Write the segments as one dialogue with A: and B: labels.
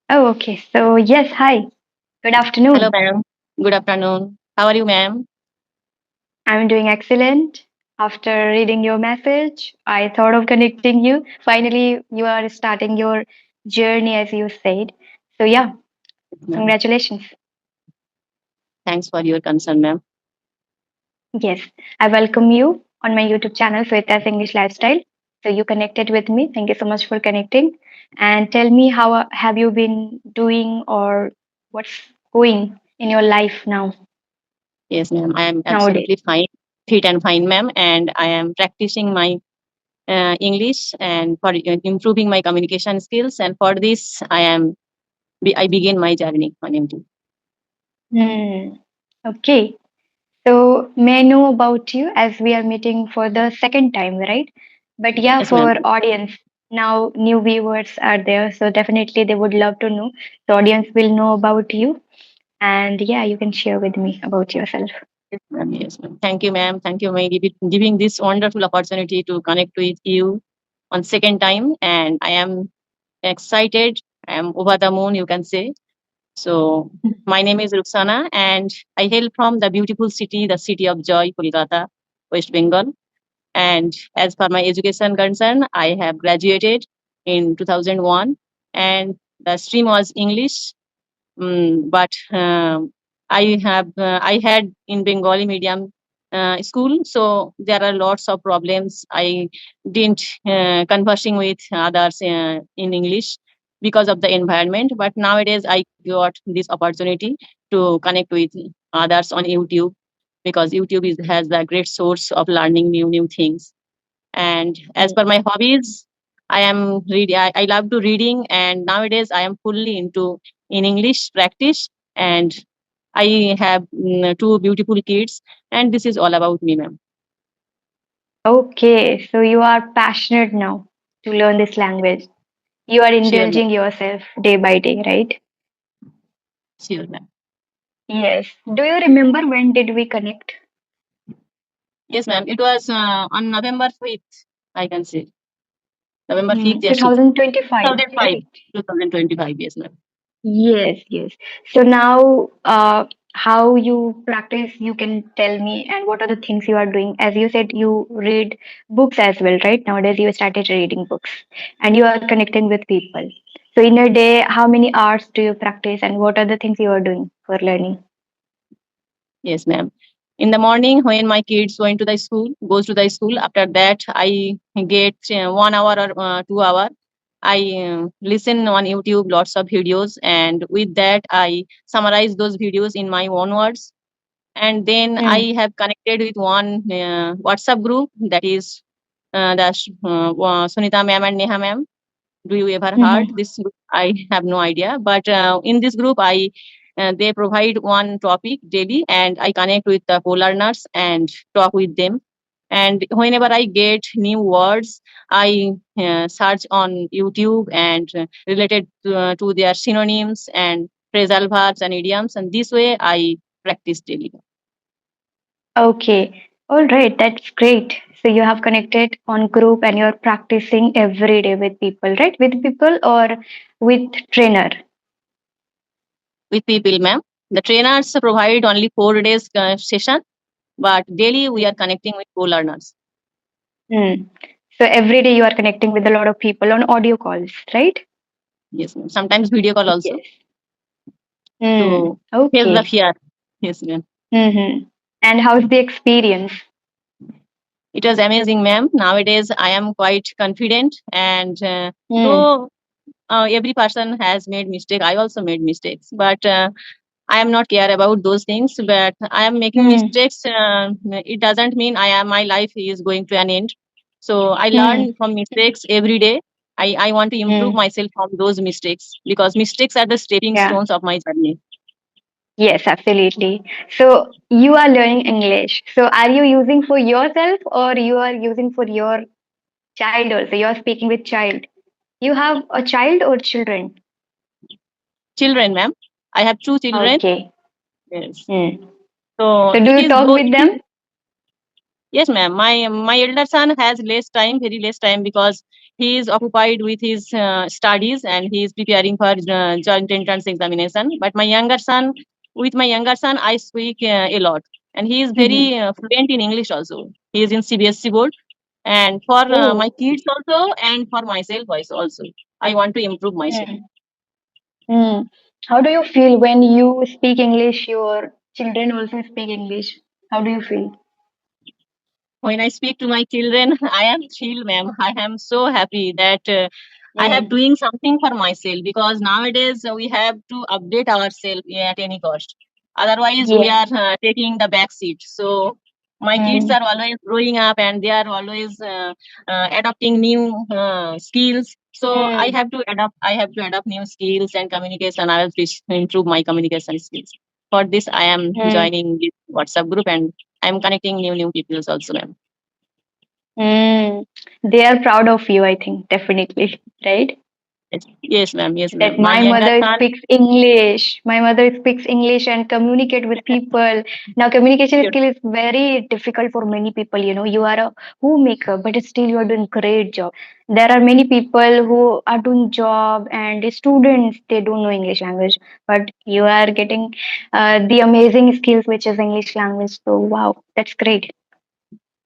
A: Oh, okay. So, yes, hi. Good
B: Hello,
A: afternoon.
B: ma'am. Good afternoon. How are you, ma'am?
A: I'm doing excellent. After reading your message, I thought of connecting you. Finally, you are starting your journey, as you said. So, yeah,
B: Yes, ma'am.
A: congratulations.
B: Thanks for your concern, ma'am.
A: Yes, I welcome you on my YouTube channel, Swetas English Lifestyle. So, you connected with me. Thank you so much for connecting. And tell me, how have you been doing, or what's going in your life now,
B: Yes, ma'am. I am
A: nowadays?
B: absolutely fine, fit and fine, ma'am. And I am practicing my English and for improving my communication skills. And for this, I begin my journey on MT.
A: Hmm. Okay. So, may I know about you as we are meeting for the second time, right? But yeah,
B: Yes, ma'am.
A: for audience, now new viewers are there, so definitely they would love to know. The audience will know about you, and yeah, you can share with me about yourself.
B: Yes, ma'am. Yes, ma'am. Thank you, ma'am. Thank you, ma'am, giving this wonderful opportunity to connect with you on second time. And I am excited. I am over the moon, you can say. So, my name is Ruxana, and I hail from the beautiful city, the city of joy, Kolkata, West Bengal. And as per my education concern, I have graduated in 2001, and the stream was English. But I had in Bengali medium school, so there are lots of problems. I didn't conversing with others in English because of the environment. But nowadays, I got this opportunity to connect with others on YouTube because has the great source of learning new things. And as per
A: Mm.
B: my hobbies, I am reading. I love to reading, and nowadays I am fully into in English practice. And I have two beautiful kids, and this is all about me, ma'am.
A: Okay, so you are passionate now to learn this language. You are
B: Sure, ma'am.
A: indulging yourself day by day, right?
B: Sure, ma'am.
A: Yes. Do you remember when did we connect?
B: Yes, ma'am. It was on November 5th, I can say. November 5th, yes,
A: 2025,
B: 2005.
A: right?
B: 2025, yes, ma'am.
A: Yes, yes. So now, how you practice, you can tell me, and what are the things you are doing? As you said, you read books as well, right? Nowadays, you started reading books and you are connecting with people. So, in a day, how many hours do you practice, and what are the things you are doing for learning?
B: Yes, ma'am. In the morning, when my kids goes to the school. After that, I get 1 hour or 2 hour. I listen on YouTube lots of videos, and with that, I summarize those videos in my own words. And then
A: Hmm.
B: I have connected with one WhatsApp group that is Sunita ma'am and Neha ma'am. Do you ever heard
A: Mm-hmm.
B: this group? I have no idea, but in this group I they provide one topic daily, and I connect with the co-learners and talk with them. And whenever I get new words, I search on YouTube and to their synonyms and phrasal verbs and idioms, and this way I practice daily.
A: Okay. All right. That's great. So you have connected on group and you're practicing every day with people, right? With people or with trainer?
B: With people, ma'am. The trainers provide only 4 days session, but daily we are connecting with co-learners.
A: Hmm. So every day you are connecting with a lot of people on audio calls, right?
B: Yes, ma'am. Sometimes video call also
A: Yes. Hmm.
B: to face the
A: Okay.
B: fear. Yes, ma'am.
A: Mm-hmm. And how's the experience?
B: It was amazing, ma'am. Nowadays, I am quite confident, and
A: Hmm.
B: though every person has made mistake, I also made mistakes, but I am not care about those things. But I am making
A: Hmm.
B: mistakes. It doesn't mean my life is going to an end. So I
A: Hmm.
B: learn from mistakes every day. I want to improve
A: Hmm.
B: myself from those mistakes because mistakes are the stepping
A: Yeah.
B: stones of my journey.
A: Yes, absolutely. So you are learning English. So are you using for yourself or you are using for your child also? You are speaking with child. You have a child or children?
B: Children, ma'am. I have two children.
A: Okay.
B: Yes.
A: Hmm.
B: So
A: So do
B: it
A: you
B: is
A: talk
B: both.
A: with
B: It is
A: them?
B: yes, ma'am. My elder son has less time, very less time because he is occupied with his studies and he is preparing for joint entrance examination. But with my younger son, I speak a lot, and he is
A: Mhm.
B: very fluent in English also. He is in CBSC board, and for my
A: Oh.
B: kids also, and for myself also. I want to improve myself.
A: Mm. Mm. How do you feel when you speak English, your children also speak English? How do you feel?
B: When I speak to my children, I am thrilled, ma'am. I am so happy that I have
A: Mm.
B: doing something for myself, because nowadays we have to update ourselves at any cost. Otherwise, we
A: Yes.
B: are taking the back seat. So my kids
A: Mm.
B: are always growing up and they are always adopting new skills. So I
A: Mm.
B: have to adapt. I have to adapt new skills and communication. I will improve my communication skills. For this, I am
A: Mm.
B: joining this WhatsApp group and I'm connecting new people also, ma'am.
A: Mm. They are proud of you, I think, definitely, right?
B: Yes, ma'am. Yes, ma'am.
A: That
B: My
A: my
B: younger
A: mother
B: son.
A: speaks English. My mother speaks English and communicate with people. Now, communication
B: Yes,
A: skill is very difficult for many people. You know, you are a homemaker, but still you are doing great job. There are many people who are doing job and students, they don't know English language, but you are getting the amazing skills, which is English language. So, wow, that's great.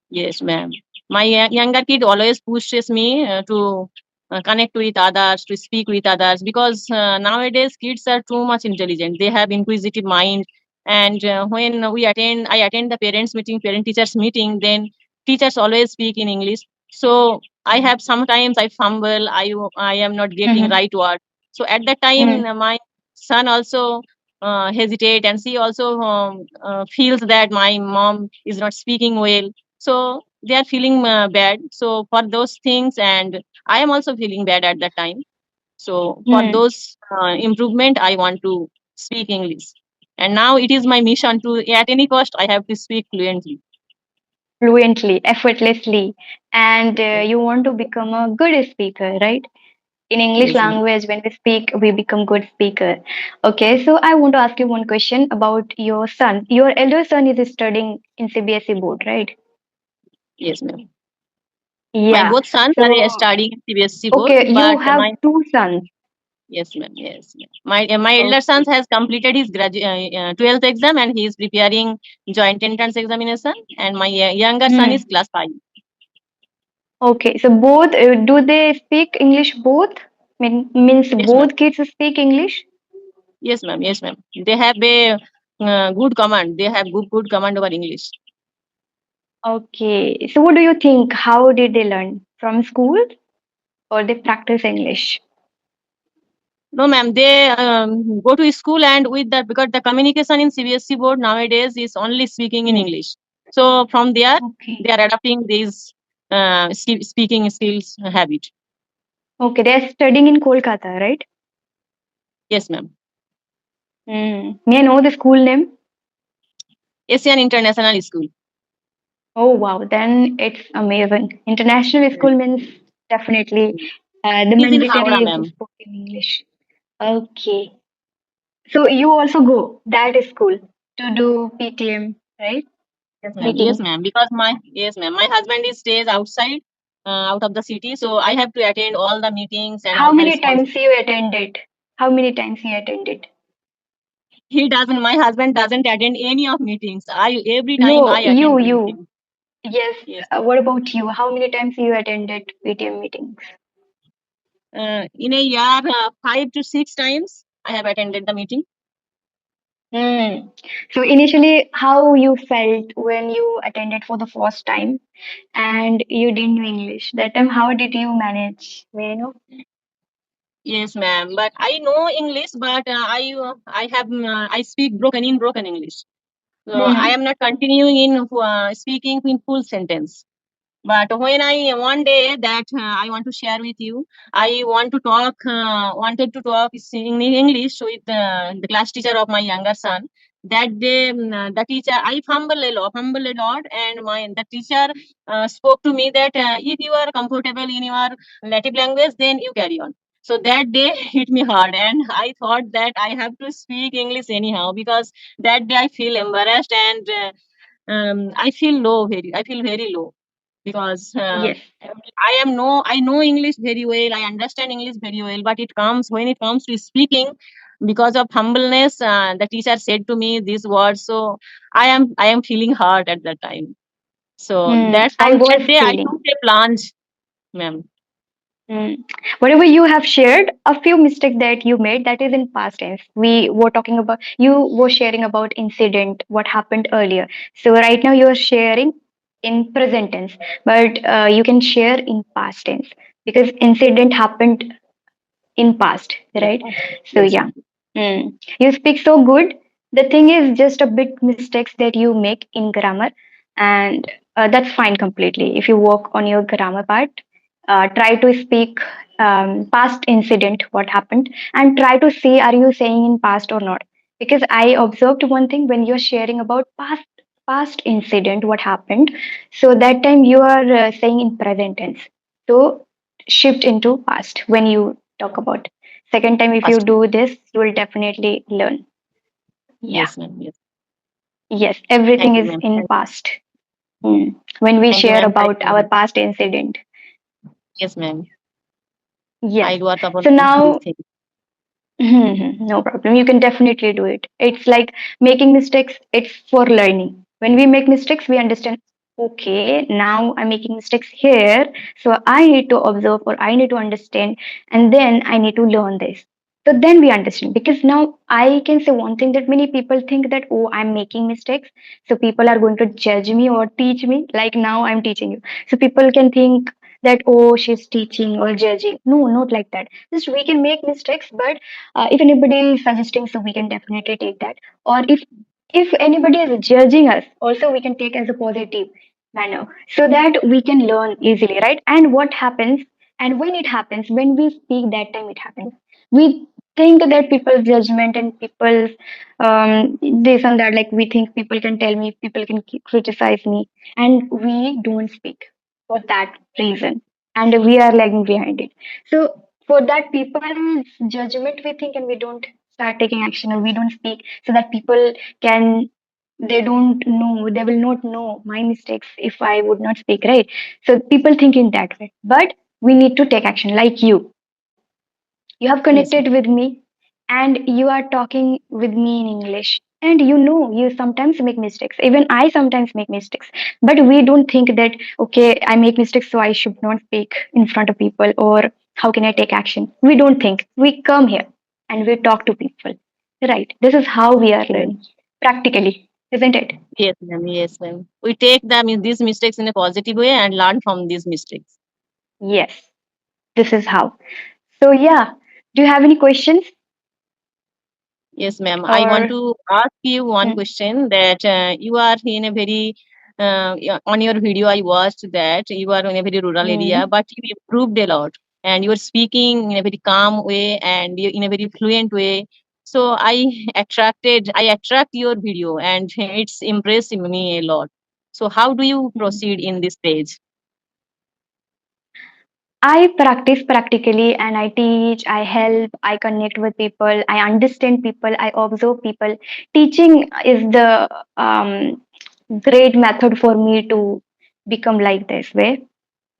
B: yes, ma'am. My younger kid always pushes me to connect with others, to speak with others, because nowadays kids are too much intelligent. They have inquisitive mind, and when I attend the parents meeting, parent teachers meeting, then teachers always speak in English. So I have sometimes I fumble. I am not getting
A: Mm-hmm.
B: right word. So at that time, my son also hesitate, and she also feels that my mom is not speaking well, so they are feeling bad, so for those things, and I am also feeling bad at that time. So for
A: Mm-hmm.
B: those improvement, I want to speak English, and now it is my mission to, at any cost, I have to speak fluently.
A: Fluently, effortlessly, and
B: Yes,
A: you want to become a good speaker, right? In English
B: yes, ma'am.
A: language, when we speak, we become good speaker. Okay, so I want to ask you one question about your son. Your elder son is studying in CBSE board, right?
B: Yes, ma'am. My
A: Yeah.
B: both sons
A: So,
B: are studying in CBSC board,
A: okay, you
B: but
A: have
B: my
A: two sons.
B: yes, ma'am. Yes, ma'am. My elder son
A: Okay.
B: has completed his 12th exam and he is preparing joint entrance examination, and my younger son is
A: Hmm.
B: class 5.
A: Okay, so both do they speak English? Both means
B: Yes, ma'am.
A: both kids speak English.
B: Yes, ma'am. Yes, ma'am. They have a good command. They have good command over English.
A: Okay, so what do you think? How did they learn from school or they practice English?
B: No, ma'am. They go to school, and with that, because the communication in CBSC board nowadays is only speaking in
A: Hmm.
B: English. So from there,
A: Okay.
B: they are adopting these speaking skills habit.
A: Okay, they're studying in Kolkata, right?
B: Yes, ma'am.
A: May I know the school name?
B: Asian International School.
A: Oh wow, then it's amazing. International
B: Yes.
A: school means definitely the
B: He's in
A: mandatory
B: Howrah,
A: is
B: ma'am.
A: spoken English. Okay, so you also go that school to do PTM, right?
B: Yes, ma'am. Yes,
A: Meeting.
B: ma'am. Because my husband is stays outside, out of the city, so I have to attend all the meetings and
A: How
B: all the
A: many times
B: responsibilities.
A: you attended? How many times you attended?
B: He doesn't. My husband doesn't attend any of meetings. I every time I
A: No,
B: attend the
A: you.
B: meeting.
A: Yes.
B: Yes.
A: What about you? How many times you attended PTM meetings?
B: In a year, 5 to 6 times I have attended the meeting.
A: Hmm. So initially, how you felt when you attended for the first time and you didn't know English? That time, how did you manage? May I know?
B: Yes, ma'am. But I know English, but I speak broken English. So I
A: Hmm.
B: am not continuing in speaking in full sentence. But when I one day that I want to share with you, I wanted to talk in English with the class teacher of my younger son. That day, the teacher, I fumble a lot, and the teacher spoke to me that if you are comfortable in your native language, then you carry on. So that day hit me hard, and I thought that I have to speak English anyhow, because that day I feel embarrassed and I feel low, I feel very low. because
A: Yes.
B: I know English very well. I understand English very well, but when it comes to speaking, because of humbleness, the teacher said to me these words. So I am feeling hurt at that time. So that
A: I
B: from
A: was
B: that day I
A: feeling.
B: took a plunge, ma'am.
A: Mm. Whatever you have shared, a few mistakes that you made, that is in past tense. We were talking about, you were sharing about incident, what happened earlier. So right now you are sharing in present tense, but you can share in past tense because incident happened in past, right? So
B: Yes,
A: yeah.
B: ma'am.
A: You speak so good. The thing is just a bit mistakes that you make in grammar, and that's fine completely. If you work on your grammar part, try to speak past incident, what happened, and try to see are you saying in past or not. Because I observed one thing when you're sharing about past incident, what happened. So that time you are saying in present tense. So shift into past when you talk about. Second time, if you
B: First,
A: do this, you will definitely learn. Yeah.
B: yes, ma'am. Yes.
A: Yes, everything
B: Thank you,
A: is
B: ma'am.
A: in past. When we
B: Thank you,
A: share
B: ma'am. Thank
A: about
B: you,
A: our
B: ma'am.
A: past incident.
B: Yes, ma'am.
A: Yes.
B: I'll work upon
A: So
B: these
A: now,
B: things.
A: no problem. You can definitely do it. It's like making mistakes, it's for learning. When we make mistakes, we understand, okay, now I'm making mistakes here. So I need to observe or I need to understand, and then I need to learn this. So then we understand. Because now I can say one thing that many people think that, oh, I'm making mistakes. So people are going to judge me or teach me. Like now I'm teaching you. So people can think that, oh, she's teaching or judging. No, not like that. Just we can make mistakes, but if anybody is suggesting, so we can definitely take that. Or if anybody is judging us, also we can take as a positive manner, so that we can learn easily, right? And what happens, and when it happens, when we speak, that time it happens. We think that people's judgment and people's this and that, like we think people can tell me, people can criticize me, and we don't speak for that reason, and we are lagging behind it. So for that people's judgment, we think, and we don't start taking action, or we don't speak, so that people can, they don't know, they will not know my mistakes if I would not speak, right? So people think in that way, but we need to take action. Like you have
B: Yes, ma'am.
A: connected with me, and you are talking with me in English, and you know you sometimes make mistakes, even I sometimes make mistakes, but we don't think that, okay, I make mistakes, so I should not speak in front of people, or how can I take action. We don't think, we come here and we talk to people, right? This is how we are
B: Yes,
A: learning practically, isn't it?
B: yes, ma'am. Yes, ma'am. We take these mistakes in a positive way and learn from these mistakes.
A: Yes, this is how. So yeah, do you have any questions?
B: Yes, ma'am. I want
A: Or
B: to ask you one
A: hmm,
B: question that you are in a very yeah, on your video I watched that you are in a very rural area,
A: hmm.
B: but you improved a lot and you are speaking in a very calm way and you in a very fluent way. So I attract your video and it's impressing me a lot. So how do you
A: Hmm.
B: proceed in this stage?
A: I practice practically, and I teach, I help, I connect with people, I understand people, I observe people. Teaching is the great method for me to become like this way.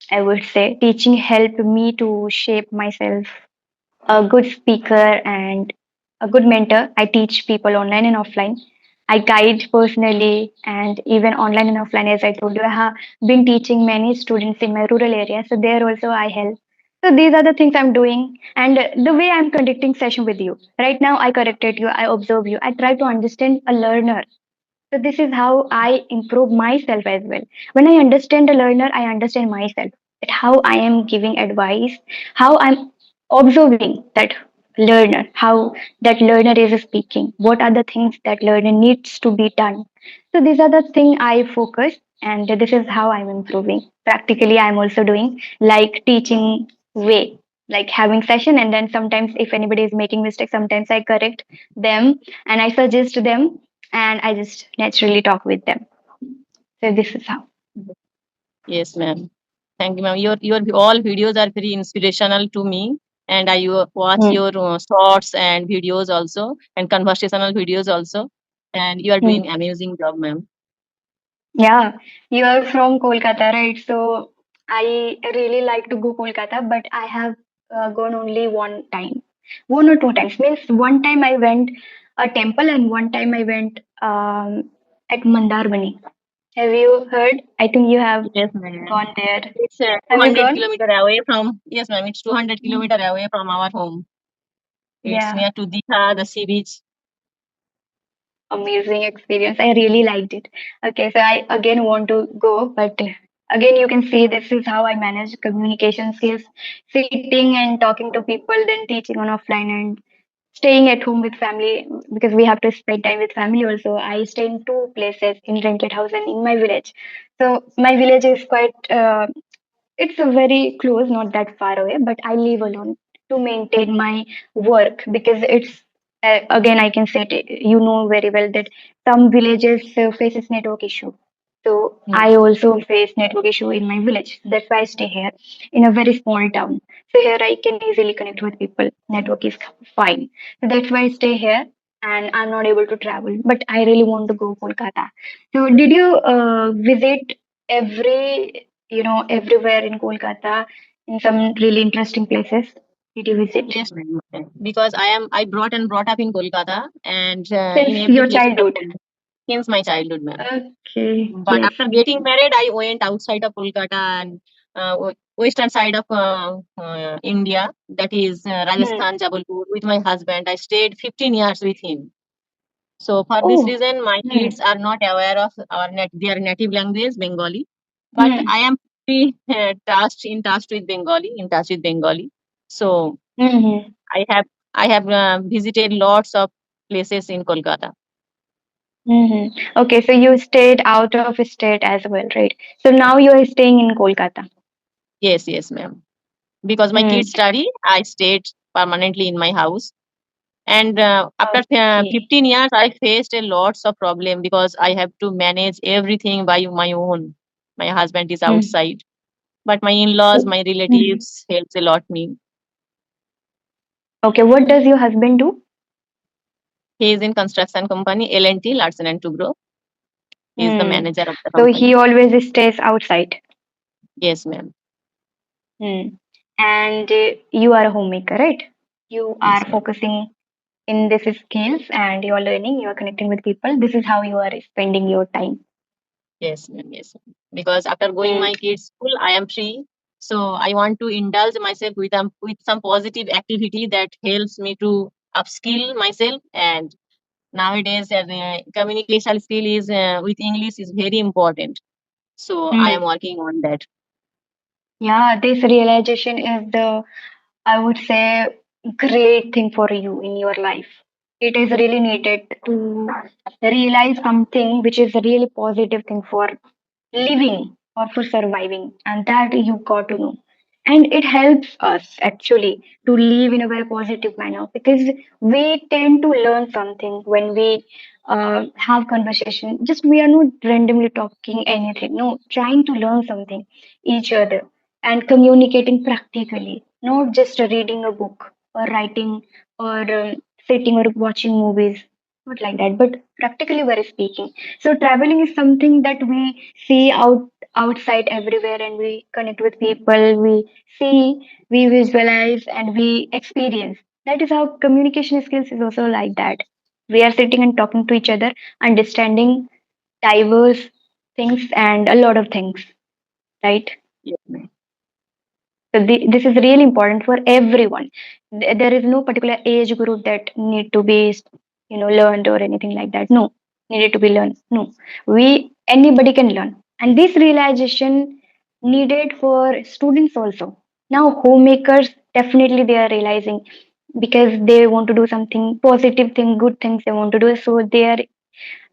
A: I would say teaching helped me to shape myself a good speaker and a good mentor. I teach people online and offline. I guide personally and even online and offline. As I told you, I have been teaching many students in my rural area. So there also I help. So these are the things I'm doing. And the way I'm conducting session with you. Right now I corrected you, I observe you. I try to understand a learner. So this is how I improve myself as well. When I understand a learner, I understand myself. That how I am giving advice, how I'm observing that learner, how that learner is speaking, what are the things that learner needs to be done. So these are the thing I focus, and this is how I'm improving. Practically, I'm also doing like teaching way, like having session, and then sometimes if anybody is making mistakes, sometimes I correct them and I suggest them, and I just naturally talk with them. So this is how.
B: Yes, ma'am. Thank you, ma'am. Your all videos are very inspirational to me, and I watch
A: Hmm.
B: your shorts and videos also, and conversational videos also. And you are
A: Hmm.
B: doing amazing job, ma'am.
A: Yeah, you are from Kolkata, right? So I really like to go Kolkata, but I have gone only one time, one or two times. Means one time I went a temple and one time I went at Mandarbani. Have you heard? I think you have
B: Yes, ma'am.
A: gone there.
B: It's
A: Have you
B: 200
A: gone?
B: kilometer away from, yes, ma'am, it's 200
A: Mm.
B: kilometer away from our home. It's
A: Yeah,
B: near to Digha, the sea beach.
A: amazing experience. I really liked it. Okay, so I again want to go, but again, you can see this is how I manage communication skills, sitting and talking to people, then teaching on offline and staying at home with family because we have to spend time with family also. I stay in two places in rented house and in my village. So my village is quite it's a very close, not that far away, but I live alone to maintain my work because it's again I can say it, you know very well that some villages faces network issue. So
B: Hmm.
A: I also face network issue in my village. That's why I stay here in a very small town. So here I can easily connect with people. Network is fine. So that's why I stay here and I'm not able to travel. But I really want to go Kolkata. So did you visit everywhere in Kolkata in some really interesting places? Did you visit
B: Yes, ma'am. Because I brought and brought up in Kolkata and in
A: since
B: every
A: your
B: place of
A: childhood?
B: Kolkata since my childhood, ma'am.
A: Okay,
B: But
A: yes.
B: after getting married, I went outside of Kolkata and western side of India, that is
A: Hmm.
B: Rajasthan, Jabalpur, with my husband. I stayed 15 years with him. So for this
A: Oh.
B: reason, my
A: Hmm.
B: kids are not aware of their native language, Bengali. But
A: Hmm.
B: I am pretty touched with Bengali, in touch with Bengali. So
A: Hmm.
B: I have I have visited lots of places in Kolkata.
A: Hmm. Okay, so you stayed out of state as well, right? So now you are staying in Kolkata.
B: Yes, yes, ma'am. Because my
A: Hmm.
B: kids study, I stayed permanently in my house. And after
A: Okay.
B: 15 years, I faced a lots of problem because I have to manage everything by my own. My husband is
A: Hmm.
B: outside, but my in-laws, my
A: Hmm.
B: relatives helps a lot me.
A: Okay, what does your husband do?
B: He is in construction company L&T, Larsen and Toubro. He is the
A: Hmm.
B: manager of the
A: So he
B: company.
A: always stays outside.
B: Yes, ma'am.
A: Hmm. And you are a homemaker, right? You
B: Yes,
A: are
B: ma'am.
A: focusing in this skills and you are learning, you are connecting with people. This is how you are spending your time.
B: Yes, ma'am. Yes, ma'am. Because after going
A: Hmm.
B: my kids' school, I am free. So I want to indulge myself with some positive activity that helps me to upskill myself. And nowadays, communication skill is with English is very important. So I am
A: Hmm.
B: working on that.
A: Yeah, this realization is the, I would say, great thing for you in your life. It is really needed to realize something which is a really positive thing for living or for surviving, and that you got to know. And it helps us actually to live in a very positive manner because we tend to learn something when we have conversation. Just we are not randomly talking anything. No, trying to learn something each other and communicating practically, not just reading a book or writing or sitting or watching movies, not like that, but practically we're speaking. So traveling is something that we see outside everywhere and we connect with people, we see, we visualize and we experience. That is how communication skills is also like that. We are sitting and talking to each other, understanding diverse things and a lot of things, right?
B: Yes, ma'am.
A: So this is really important for everyone. There is no particular age group that need to be, learned or anything like that. No, needed to be learned. No, we anybody can learn, and this realization needed for students also. Now, homemakers definitely they are realizing because they want to do something positive thing, good things they want to do. So they are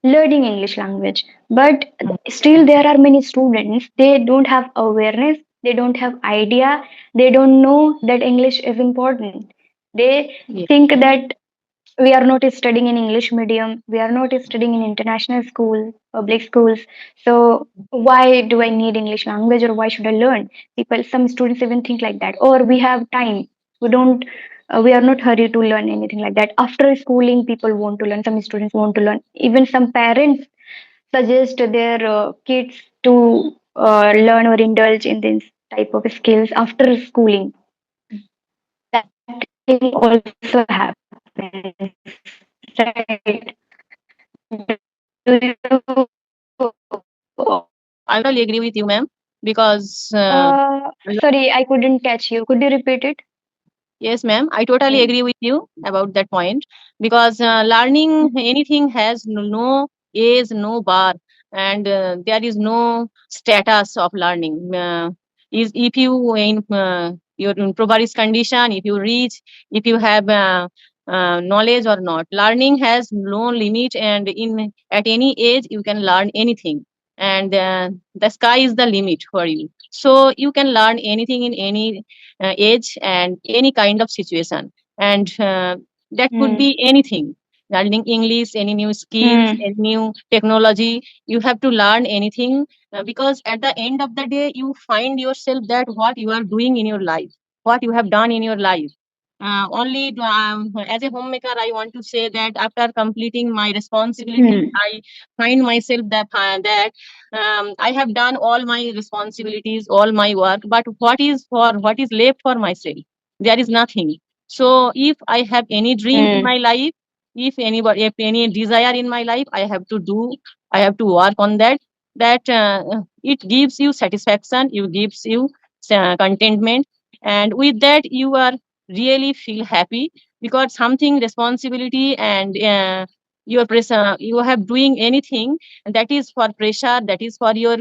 A: learning English language. But
B: Mm.
A: still, there are many students, they don't have awareness, they don't have idea, they don't know that English is important. They
B: Yes,
A: think that we are not studying in English medium, we are not studying in international school, public schools. So why do I need English language or why should I learn? People, some students even think like that. Or we have time. We don't. We are not hurried to learn anything like that. After schooling, people want to learn. Some students want to learn. Even some parents suggest their kids to learn or indulge in this type of skills after schooling. That thing also happens, right? Do you
B: I totally agree with you, ma'am, because
A: sorry, I couldn't catch you. Could you repeat it?
B: yes, ma'am. I totally
A: Mm.
B: agree with you about that point because learning anything has no age, no bar, and there is no status of learning. Is if you in your improvised condition, if you reach, if you have knowledge or not, learning has no limit, and in at any age you can learn anything, and the sky is the limit for you. So you can learn anything in any age and any kind of situation, and that could
A: Mm.
B: be anything, learning english, any new skills,
A: Mm.
B: any new technology. You have to learn anything because at the end of the day you find yourself that what you are doing in your life, what you have done in your life. Only as a homemaker I want to say that after completing my responsibility
A: Mm.
B: I find myself that I have done all my responsibilities, all my work, but what is left for myself? There is nothing. So if I have any dream in
A: Mm.
B: my life, if any desire in my life, I have to do, I have to work on that. That it gives you satisfaction, it gives you contentment, and with that you are really feel happy because something responsibility and you are you have doing anything that is for pressure, that is for your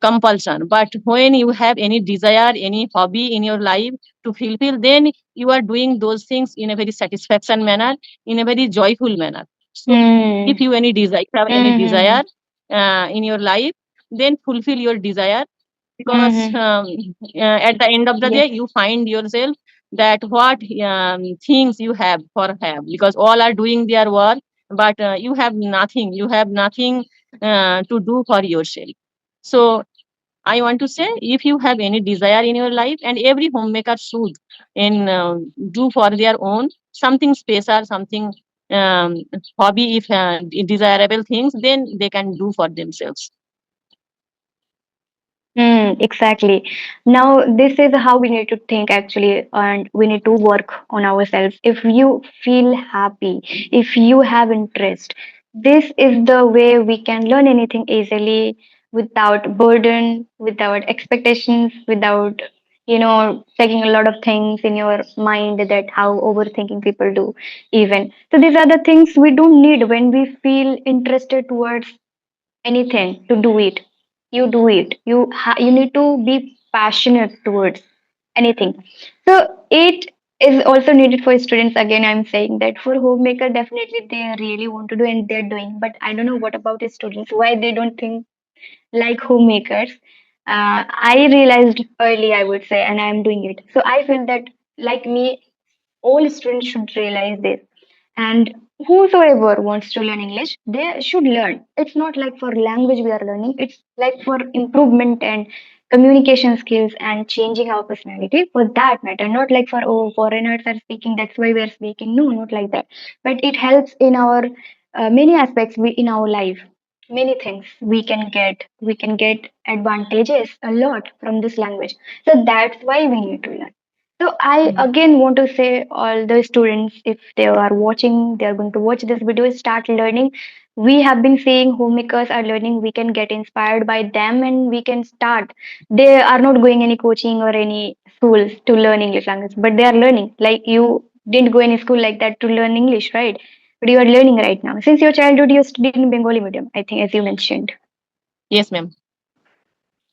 B: compulsion. But when you have any desire, any hobby in your life to fulfill, then you are doing those things in a very satisfaction manner, in a very joyful manner. So if
A: Mm.
B: you any desire, have any
A: Mm.
B: desire in your life, then fulfill your desire because
A: Mm.
B: at the end of the day
A: Yes.
B: you find yourself that what things you have for have, because all are doing their work, but you have nothing, you have nothing to do for yourself. So I want to say if you have any desire in your life, and every homemaker should in do for their own something special, something um, hobby, if desirable things, then they can do for themselves.
A: Exactly. Now, this is how we need to think actually, and we need to work on ourselves. If you feel happy, if you have interest, this is the way we can learn anything easily without burden, without expectations, without, taking a lot of things in your mind that how overthinking people do, even. So, these are the things we don't need when we feel interested towards anything to do it. You do it. You need to be passionate towards anything. So it is also needed for students. Again, I'm saying that for homemaker, definitely they really want to do and they're doing, but I don't know what about the students, why they don't think like homemakers. I realized early, I would say, and I'm doing it. So I feel that, like me, all students should realize this. And whosoever wants to learn English, they should learn. It's not like for language we are learning, it's like for improvement and communication skills and changing our personality for that matter. Not like for, oh, foreigners are speaking, that's why we are speaking. No, not like that. But it helps in our many aspects in our life. Many things we can get advantages a lot from this language. So that's why we need to learn. So I
B: Mm.
A: again want to say all the students, if they are watching, they are going to watch this video, start learning. We have been saying homemakers are learning. We can get inspired by them and we can start. They are not going any coaching or any schools to learn English language, but they are learning. Like you didn't go any school like that to learn English, right? But you are learning right now. Since your childhood, you studied in Bengali medium, I think, as you mentioned.
B: Yes, ma'am.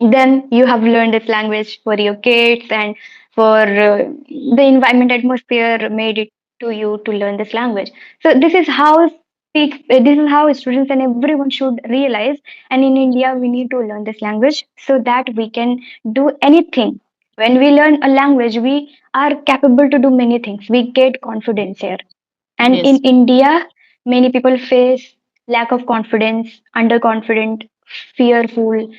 A: Then you have learned this language for your kids and for the environment atmosphere made it to you to learn this language. So this is how students and everyone should realize. And in India, we need to learn this language so that we can do anything. When we learn a language, we are capable to do many things. We get confidence here. And in
B: Yes.
A: India, many people face lack of confidence, underconfident, fearful,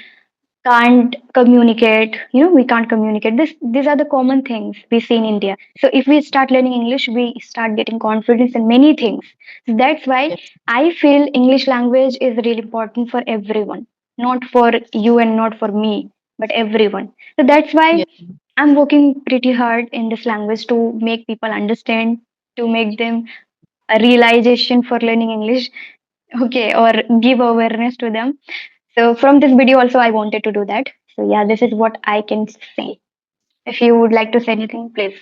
A: can't communicate, we can't communicate. These are the common things we see in India. So if we start learning English, we start getting confidence in many things. So that's why
B: yes,
A: I feel English language is really important for everyone, not for you and not for me, but everyone. So that's why
B: yes,
A: I'm working pretty hard in this language to make people understand, to make them a realization for learning English, okay, or give awareness to them. So from this video also I wanted to do that. So yeah, this is what I can say. If you would like to say anything, please.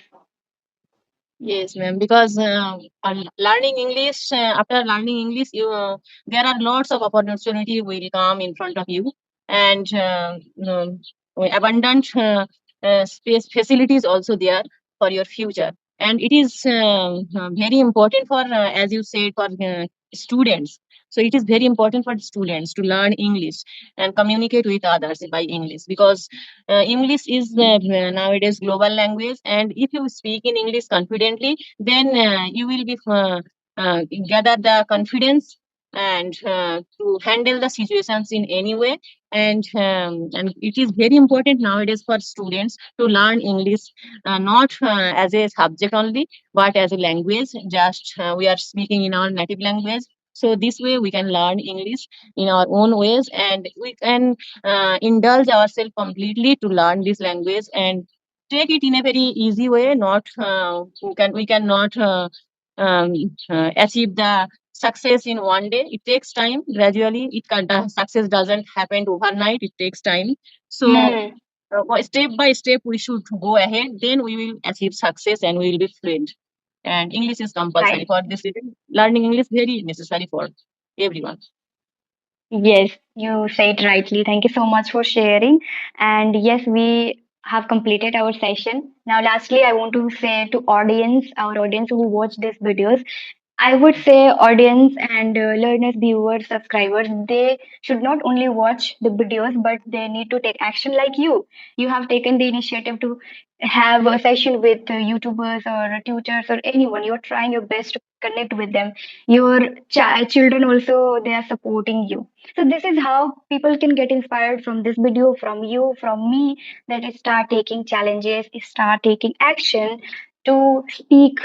B: yes, ma'am. Because learning English, after learning English, there are lots of opportunity will come in front of you, and abundant space facilities also there for your future. And it is very important for, as you said, for students. So it is very important for students to learn English and communicate with others by English, because English is nowadays global language, and if you speak in English confidently, then you will be gather the confidence and to handle the situations in any way. And it is very important nowadays for students to learn English, not as a subject only, but as a language. Just we are speaking in our native language. So this way we can learn English in our own ways, and we can indulge ourselves completely to learn this language and take it in a very easy way. Not we cannot um, achieve the success in one day. It takes time. Gradually, it can the success doesn't happen overnight. It takes time. So
A: Hmm.
B: step by step, we should go ahead. Then we will achieve success and we will be fluent. And English is compulsory
A: Right.
B: for this reason. Learning English very necessary for everyone.
A: Yes, you said rightly. Thank you so much for sharing. And yes, we have completed our session. Now, lastly, I want to say to our audience who watch these videos, I would say audience and learners, viewers, subscribers, they should not only watch the videos, but they need to take action like you. You have taken the initiative to have a session with YouTubers or tutors or anyone. You're trying your best to connect with them. Your children also, they are supporting you. So this is how people can get inspired from this video, from you, from me, that start taking challenges, start taking action to speak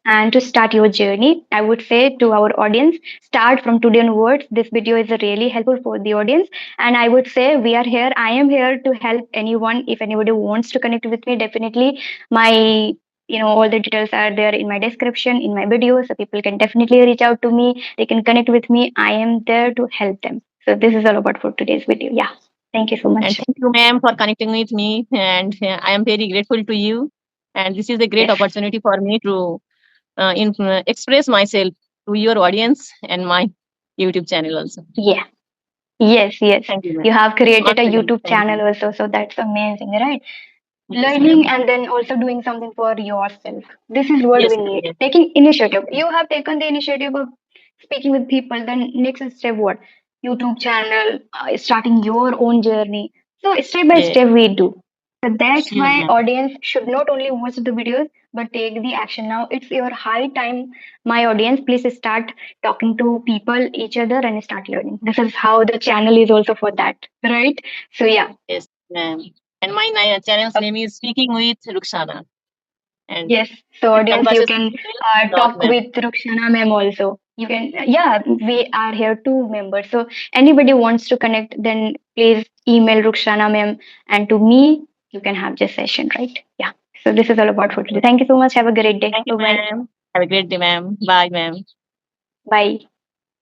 A: and to start your journey. I would say to our audience, start from today onwards. This video is really helpful for the audience. And I would say we are here. I am here to help anyone. If anybody wants to connect with me, definitely my all the details are there in my description in my video, so people can definitely reach out to me, they can connect with me. I am there to help them. So this is all about for today's video. Yeah, thank you so
B: And
A: much.
B: thank you, ma'am, for connecting with me. And I am very grateful to you. And this is a great
A: Yes.
B: opportunity for me to express myself to your audience and my YouTube channel also.
A: Yeah. Yes, yes.
B: Thank you, ma'am.
A: You have created
B: Once
A: a
B: again,
A: YouTube
B: thank
A: channel
B: you.
A: also, so that's amazing, right?
B: Yes,
A: Learning
B: ma'am.
A: and then also doing something for yourself. This is what
B: Yes,
A: we
B: ma'am.
A: need.
B: Yes.
A: Taking initiative. You have taken the initiative of speaking with people. Then next step, what? YouTube channel, starting your own journey. So step by
B: Yes.
A: step we do. So that's
B: Sure,
A: why
B: ma'am.
A: audience should not only watch the videos but take the action now. It's your high time, my audience. Please start talking to people, each other, and start learning. This is how the channel is also for that, right? So yeah.
B: Yes, ma'am. And my channel's name is Speaking with Ruxana. And
A: Yes, so
B: this
A: audience, you
B: conversation
A: can
B: dot
A: talk
B: ma'am.
A: with Rukshana ma'am also. You can, yeah, we are here two members. So anybody wants to connect, then please email Rukshana ma'am and to me, you can have this session, right? Yeah. So this is all about for today. Thank you so much. Have a great day.
B: Thank you,
A: Bye bye.
B: ma'am. Have a great day, ma'am. Bye, ma'am.
A: Bye.